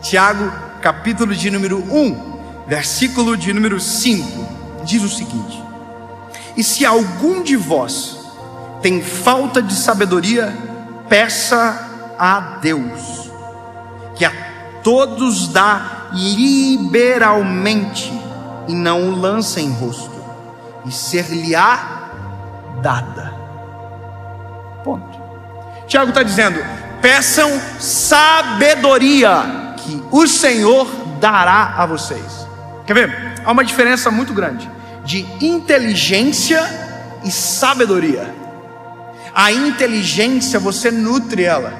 Tiago, capítulo de número 1, versículo de número 5, diz o seguinte: e se algum de vós tem falta de sabedoria, peça a Deus, que a todos dá liberalmente, e não o lança em rosto, e ser-lhe-á dada. Ponto. Tiago está dizendo: peçam sabedoria, que o Senhor dará a vocês. Quer ver? Há uma diferença muito grande de inteligência e sabedoria. A inteligência, você nutre ela.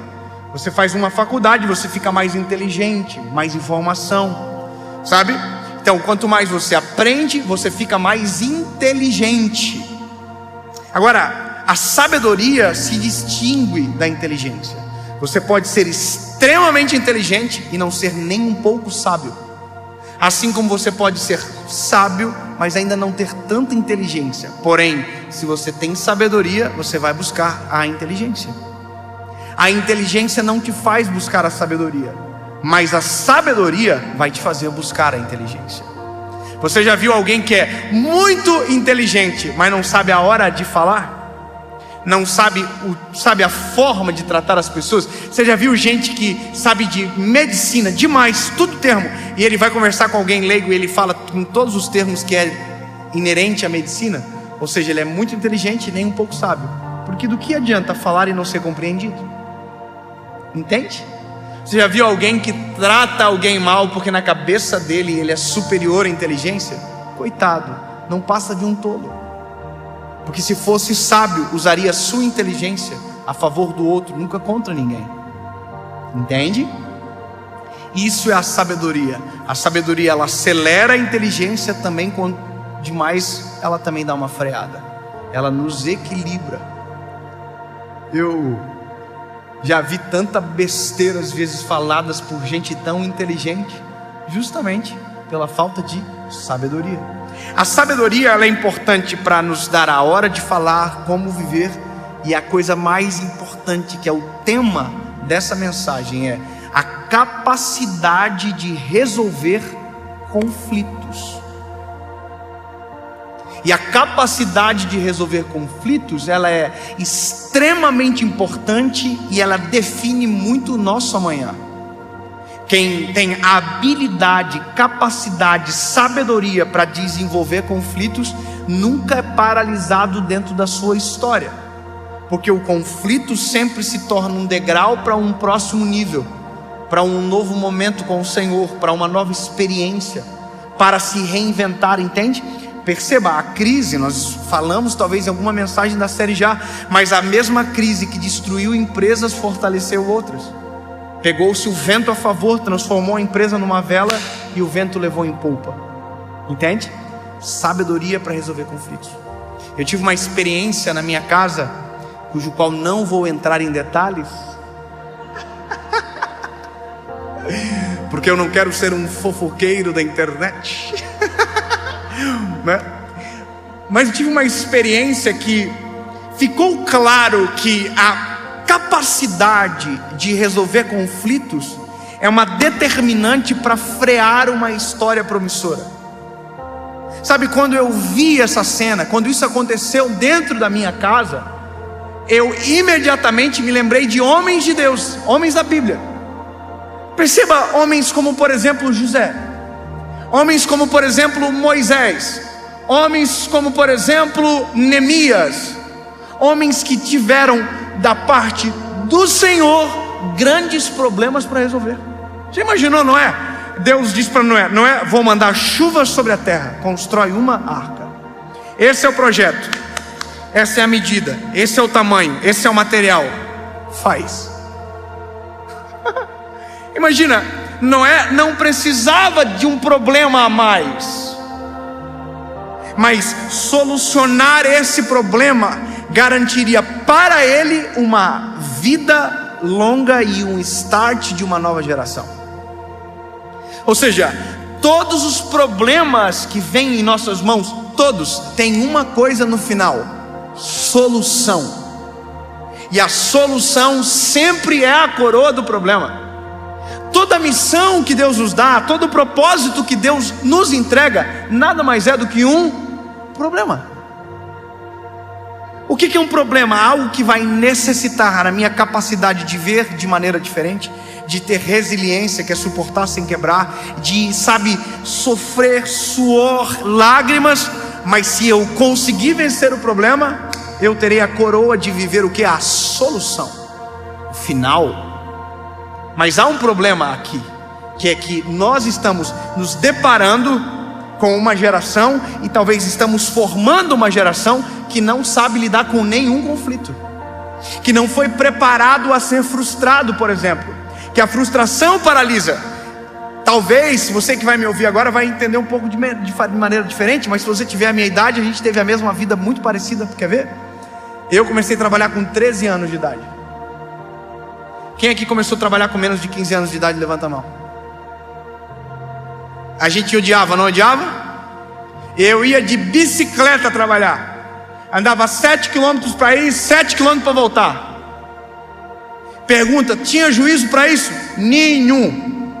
Você faz uma faculdade, você fica mais inteligente, mais informação, sabe? Então, quanto mais você aprende, você fica mais inteligente. Agora, a sabedoria se distingue da inteligência. Você pode ser extremamente inteligente e não ser nem um pouco sábio. Assim como você pode ser sábio, mas ainda não ter tanta inteligência. Porém, se você tem sabedoria, você vai buscar a inteligência. A inteligência não te faz buscar a sabedoria, mas a sabedoria vai te fazer buscar a inteligência. Você já viu alguém que é muito inteligente, mas não sabe a hora de falar? Não sabe a forma de tratar as pessoas? Você já viu gente que sabe de medicina demais, tudo termo, e ele vai conversar com alguém leigo e ele fala com todos os termos que é inerente à medicina? Ou seja, ele é muito inteligente e nem um pouco sábio. Porque do que adianta falar e não ser compreendido? Entende? Você já viu alguém que trata alguém mal porque na cabeça dele ele é superior à inteligência? Coitado, não passa de um tolo. Porque se fosse sábio, usaria sua inteligência a favor do outro, nunca contra ninguém. Entende? Isso é a sabedoria. A sabedoria, ela acelera a inteligência também, quando demais ela também dá uma freada. Ela nos equilibra. Eu já vi tanta besteira às vezes faladas por gente tão inteligente, justamente pela falta de sabedoria. A sabedoria, ela é importante para nos dar a hora de falar, como viver. E a coisa mais importante, que é o tema dessa mensagem, é a capacidade de resolver conflitos. E a capacidade de resolver conflitos, ela é extremamente importante e ela define muito o nosso amanhã. Quem tem a habilidade, capacidade, sabedoria para desenvolver conflitos, nunca é paralisado dentro da sua história. Porque o conflito sempre se torna um degrau para um próximo nível, para um novo momento com o Senhor, para uma nova experiência, para se reinventar, entende? Perceba, a crise, nós falamos talvez em alguma mensagem da série já, mas a mesma crise que destruiu empresas fortaleceu outras. Pegou-se o vento a favor, transformou a empresa numa vela e o vento levou em polpa. Entende? Sabedoria para resolver conflitos. Eu tive uma experiência na minha casa, cujo qual não vou entrar em detalhes, porque eu não quero ser um fofoqueiro da internet. Né? Mas eu tive uma experiência que ficou claro que a capacidade de resolver conflitos é uma determinante para frear uma história promissora. Sabe, quando eu vi essa cena, quando isso aconteceu dentro da minha casa, eu imediatamente me lembrei de homens de Deus, homens da Bíblia. Perceba, homens como por exemplo José, homens como por exemplo Moisés, homens como por exemplo Neemias, homens que tiveram da parte do Senhor grandes problemas para resolver. Você imaginou Noé? Deus disse para Noé: Noé, vou mandar chuva sobre a terra, constrói uma arca. Esse é o projeto, essa é a medida, esse é o tamanho, esse é o material, faz. Imagina, Noé não precisava de um problema a mais, mas solucionar esse problema garantiria para ele uma vida longa e um start de uma nova geração. Ou seja, todos os problemas que vêm em nossas mãos, todos têm uma coisa no final: solução. E a solução sempre é a coroa do problema. toda a missão que Deus nos dá, todo o propósito que Deus nos entrega, nada mais é do que um problema. O que é um problema? Algo que vai necessitar a minha capacidade de ver de maneira diferente, de ter resiliência, que é suportar sem quebrar, de, sofrer suor, lágrimas, mas se eu conseguir vencer o problema, eu terei a coroa de viver o que? A solução, o final. Mas há um problema aqui, que é que nós estamos nos deparando com uma geração, e talvez estamos formando uma geração que não sabe lidar com nenhum conflito, que não foi preparado a ser frustrado, por exemplo, que a frustração paralisa. Talvez, se você que vai me ouvir agora vai entender um pouco de maneira diferente, mas se você tiver a minha idade, a gente teve a mesma vida muito parecida. Quer ver? Eu comecei a trabalhar com 13 anos de idade. Quem aqui começou a trabalhar com menos de 15 anos de idade? Levanta a mão. A gente odiava, não odiava? Eu ia de bicicleta trabalhar, andava 7 quilômetros para ir, 7 quilômetros para voltar. Pergunta, tinha juízo para isso? Nenhum.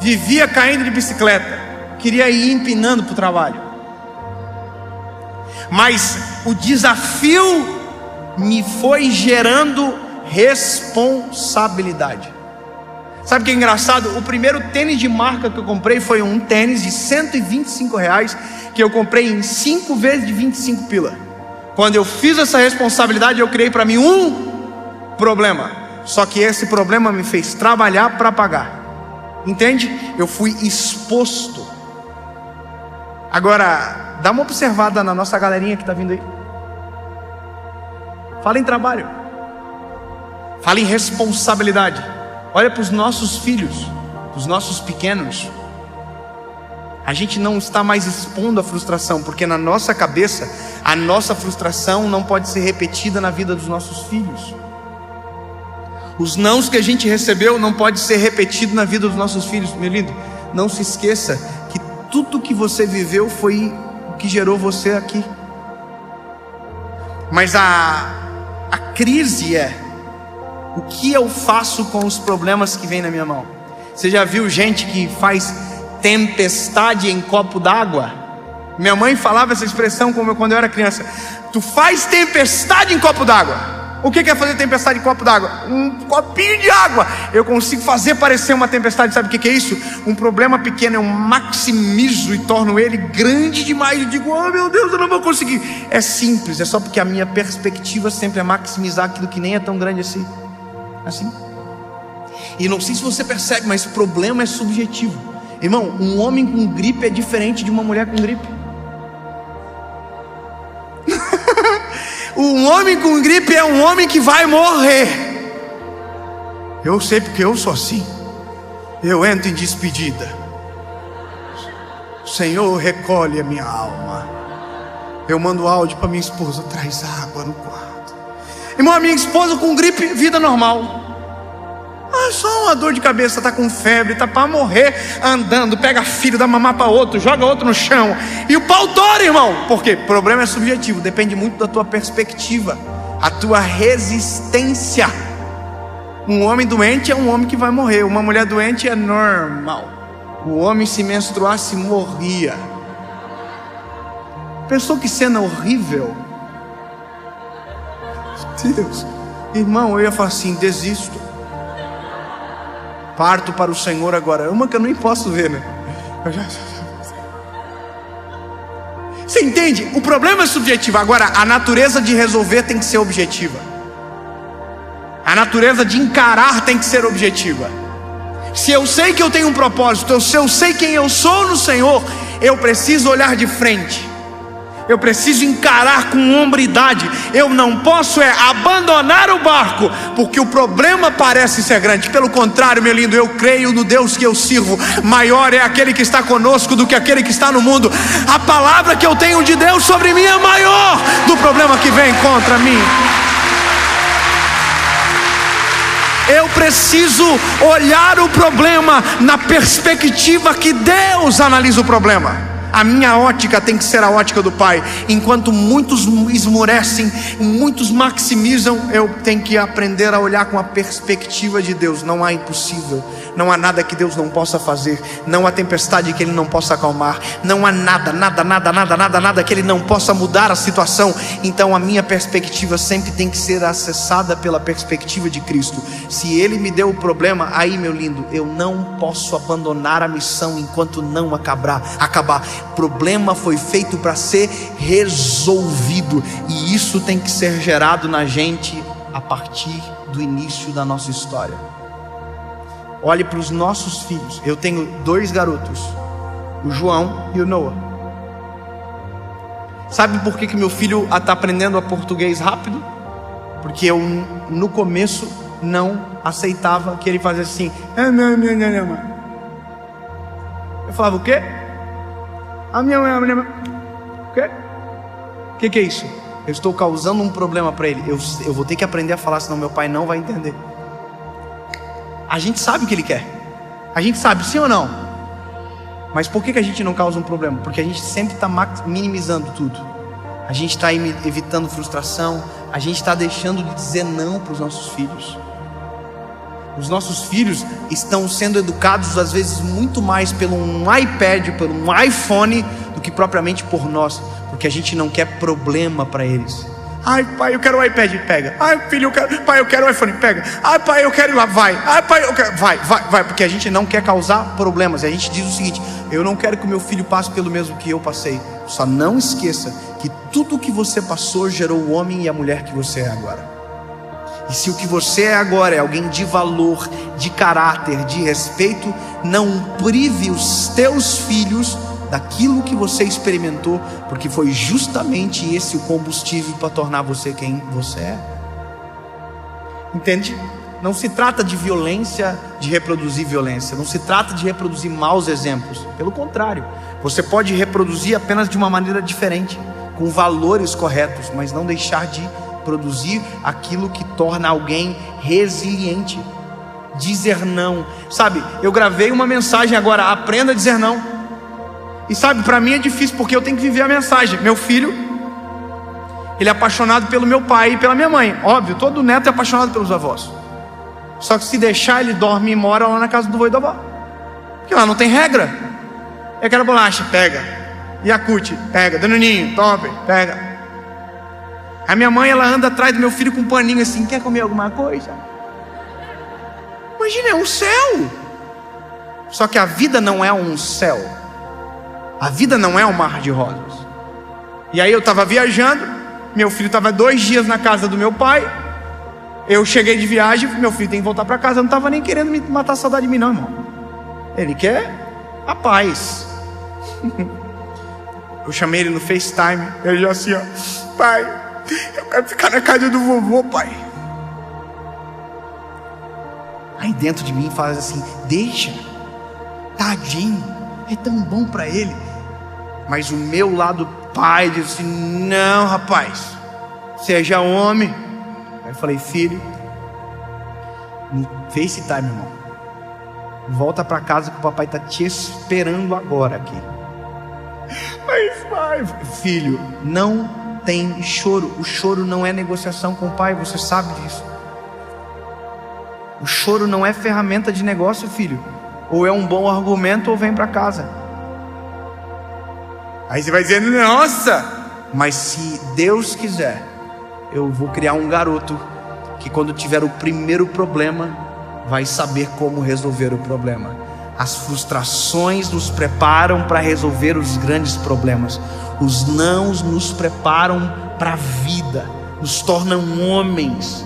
Vivia caindo de bicicleta, queria ir empinando para o trabalho. Mas o desafio me foi gerando responsabilidade. Sabe o que é engraçado? O primeiro tênis de marca que eu comprei foi um tênis de R$125, que eu comprei em 5 vezes de 25 pila. Quando eu fiz essa responsabilidade, eu criei para mim um problema. Só que esse problema me fez trabalhar para pagar. Entende? Eu fui exposto. Agora, dá uma observada na nossa galerinha que está vindo aí. Fala em trabalho. Fala em responsabilidade. Olha para os nossos filhos, para os nossos pequenos. A gente não está mais expondo a frustração, porque na nossa cabeça, a nossa frustração não pode ser repetida na vida dos nossos filhos. Os nãos que a gente recebeu não pode ser repetido na vida dos nossos filhos. Meu lindo, não se esqueça que tudo que você viveu foi o que gerou você aqui. Mas a crise é: o que eu faço com os problemas que vem na minha mão? Você já viu gente que faz tempestade em copo d'água? Minha mãe falava essa expressão quando eu era criança. Tu faz tempestade em copo d'água. O que é fazer tempestade em copo d'água? Um copinho de água. Eu consigo fazer parecer uma tempestade. Sabe o que é isso? Um problema pequeno eu maximizo e torno ele grande demais. Eu digo, oh meu Deus, eu não vou conseguir. É simples, é só porque a minha perspectiva sempre é maximizar aquilo que nem é tão grande assim. E não sei se você percebe, mas problema é subjetivo. Irmão, um homem com gripe é diferente de uma mulher com gripe. Um homem com gripe é um homem que vai morrer. Eu sei porque eu sou assim. Eu entro em despedida. Senhor, recolhe a minha alma. Eu mando áudio para minha esposa: traz água no quarto. Irmão, a minha esposa com gripe, vida normal. Só uma dor de cabeça, tá com febre, tá para morrer, andando, pega filho, dá mamar para outro, joga outro no chão, e o pau tora, irmão. Por quê? O problema é subjetivo, depende muito da tua perspectiva, a tua resistência. Um homem doente é um homem que vai morrer, uma mulher doente é normal. O homem, se menstruasse, morria. Pensou que cena horrível? Deus, irmão, eu ia falar assim: desisto, parto para o Senhor agora. Uma que eu nem posso ver, né? Você entende? O problema é subjetivo. Agora, a natureza de resolver tem que ser objetiva. A natureza de encarar tem que ser objetiva. Se eu sei que eu tenho um propósito, se eu sei quem eu sou no Senhor, eu preciso olhar de frente. Eu preciso encarar com hombridade. Eu não posso abandonar o barco porque o problema parece ser grande. Pelo contrário, meu lindo, eu creio no Deus que eu sirvo. Maior é aquele que está conosco do que aquele que está no mundo. A palavra que eu tenho de Deus sobre mim é maior do problema que vem contra mim. Eu preciso olhar o problema na perspectiva que Deus analisa o problema. A minha ótica tem que ser a ótica do Pai. Enquanto muitos esmorecem, muitos maximizam, eu tenho que aprender a olhar com a perspectiva de Deus. Não há impossível, não há nada que Deus não possa fazer, não há tempestade que Ele não possa acalmar, não há nada que Ele não possa mudar a situação. Então a minha perspectiva sempre tem que ser acessada pela perspectiva de Cristo. Se Ele me deu o problema, aí, meu lindo, eu não posso abandonar a missão enquanto não acabar. O problema foi feito para ser resolvido, e isso tem que ser gerado na gente a partir do início da nossa história. Olhe para os nossos filhos. Eu tenho 2 garotos, o João e o Noah. Sabe por que meu filho está aprendendo a português rápido? Porque eu no começo não aceitava que ele fazia assim. Eu falava o quê? O que é isso? Eu estou causando um problema para ele. Eu vou ter que aprender a falar, senão meu pai não vai entender. A gente sabe o que ele quer. A gente sabe, sim ou não? Mas por que a gente não causa um problema? Porque a gente sempre está minimizando tudo. A gente está evitando frustração. A gente está deixando de dizer não para os nossos filhos. Os nossos filhos estão sendo educados às vezes muito mais pelo um iPad, pelo um iPhone, do que propriamente por nós, porque a gente não quer problema para eles. Ai, pai, eu quero o iPad, pega. Ai, filho, pai, eu quero o iPhone, pega. Ai, pai, eu quero ir lá, vai. Ai, pai, eu quero, vai, porque a gente não quer causar problemas. A gente diz o seguinte: eu não quero que o meu filho passe pelo mesmo que eu passei. Só não esqueça que tudo que você passou gerou o homem e a mulher que você é agora. E se o que você é agora é alguém de valor, de caráter, de respeito, não prive os teus filhos daquilo que você experimentou, porque foi justamente esse o combustível para tornar você quem você é. Entende? Não se trata de violência, de reproduzir violência. Não se trata de reproduzir maus exemplos. Pelo contrário, você pode reproduzir apenas de uma maneira diferente, com valores corretos, mas não deixar de produzir aquilo que torna alguém resiliente. Dizer não. Sabe, eu gravei uma mensagem agora: aprenda a dizer não. E sabe, para mim é difícil, porque eu tenho que viver a mensagem. Meu filho, ele é apaixonado pelo meu pai e pela minha mãe. Óbvio, todo neto é apaixonado pelos avós. Só que se deixar, ele dorme e mora lá na casa do vô e da avó, porque lá não tem regra. Eu quero bolacha, pega. Yakult, pega. Danoninho, top, pega. A minha mãe, ela anda atrás do meu filho com um paninho assim: quer comer alguma coisa? Imagina, é um céu. Só que a vida não é um céu. A vida não é um mar de rosas. E aí eu estava viajando, meu filho estava 2 dias na casa do meu pai. Eu cheguei de viagem, meu filho tem que voltar para casa. Eu não estava nem querendo me matar a saudade de mim não, irmão. Ele quer a paz. Eu chamei ele no FaceTime. Ele já assim, ó: pai, eu quero ficar na casa do vovô, pai. Aí dentro de mim fala assim: deixa, tadinho, é tão bom para ele. Mas o meu lado pai diz assim: não, rapaz, seja homem. Aí eu falei: filho, no FaceTime, irmão, volta para casa que o papai está te esperando agora aqui. Mas pai, filho, não tem choro. O choro não é negociação com o pai, você sabe disso. O choro não é ferramenta de negócio, filho. Ou é um bom argumento ou vem para casa. Aí você vai dizendo: nossa, mas se Deus quiser, eu vou criar um garoto que quando tiver o primeiro problema vai saber como resolver o problema. As frustrações nos preparam para resolver os grandes problemas. Os nãos nos preparam para a vida, nos tornam homens.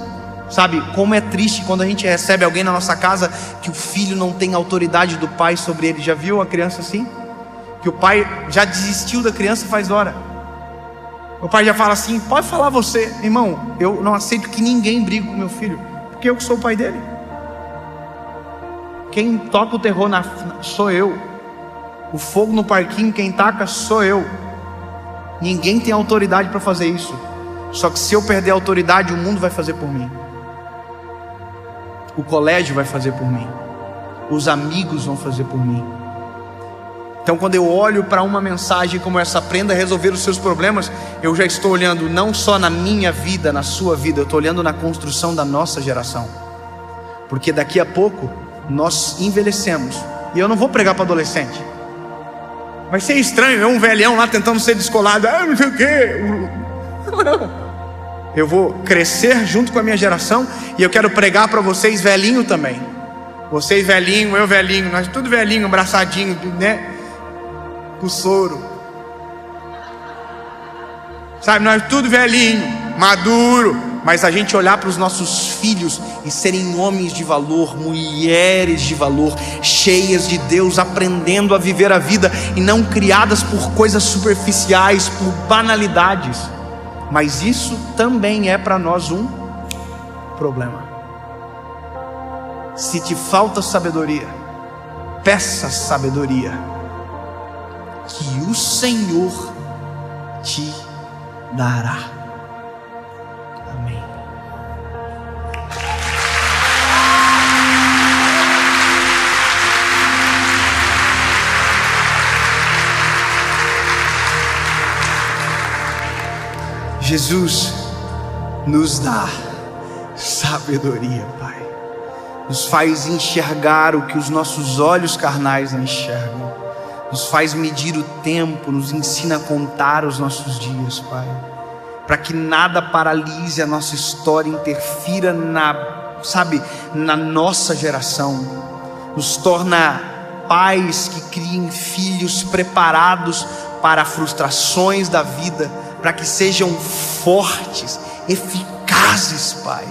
Sabe, como é triste quando a gente recebe alguém na nossa casa que o filho não tem autoridade do pai sobre ele. Já viu a criança assim? Que o pai já desistiu da criança faz hora. O pai já fala assim: pode falar você. Irmão, eu não aceito que ninguém brigue com meu filho, porque eu que sou o pai dele. Quem toca o terror sou eu. O fogo no parquinho, quem taca sou eu. Ninguém tem autoridade para fazer isso. Só que se eu perder a autoridade, o mundo vai fazer por mim. O colégio vai fazer por mim. Os amigos vão fazer por mim. Então quando eu olho para uma mensagem como essa, aprenda a resolver os seus problemas, eu já estou olhando não só na minha vida, na sua vida, eu estou olhando na construção da nossa geração. Porque daqui a pouco nós envelhecemos, e eu não vou pregar para adolescente. Vai ser estranho, um velhão lá tentando ser descolado, não sei o quê. Não. Eu vou crescer junto com a minha geração, e eu quero pregar para vocês velhinho também. Vocês velhinho, eu velhinho, nós tudo velhinho, abraçadinho, né? Com soro. Sabe, nós tudo velhinho, maduro. Mas a gente olhar para os nossos filhos e serem homens de valor, mulheres de valor, cheias de Deus, aprendendo a viver a vida e não criadas por coisas superficiais, por banalidades. Mas isso também é para nós um problema. Se te falta sabedoria, peça sabedoria, que o Senhor te dará. Amém. Jesus nos dá sabedoria, Pai. Nos faz enxergar o que os nossos olhos carnais não enxergam. Nos faz medir o tempo, nos ensina a contar os nossos dias, Pai. Para que nada paralise a nossa história, interfira na nossa geração. Nos torna pais que criem filhos preparados para frustrações da vida, para que sejam fortes, eficazes, Pai.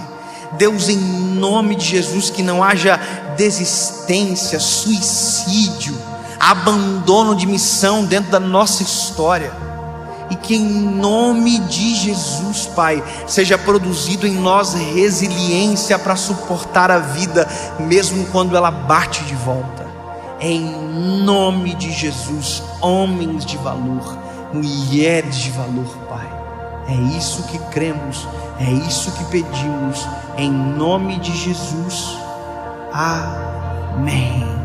Deus, em nome de Jesus, que não haja desistência, suicídio, abandono de missão dentro da nossa história. E que em nome de Jesus, Pai, seja produzido em nós resiliência para suportar a vida, mesmo quando ela bate de volta. Em nome de Jesus, homens de valor, mulheres de valor, Pai. É isso que cremos, é isso que pedimos, em nome de Jesus. Amém.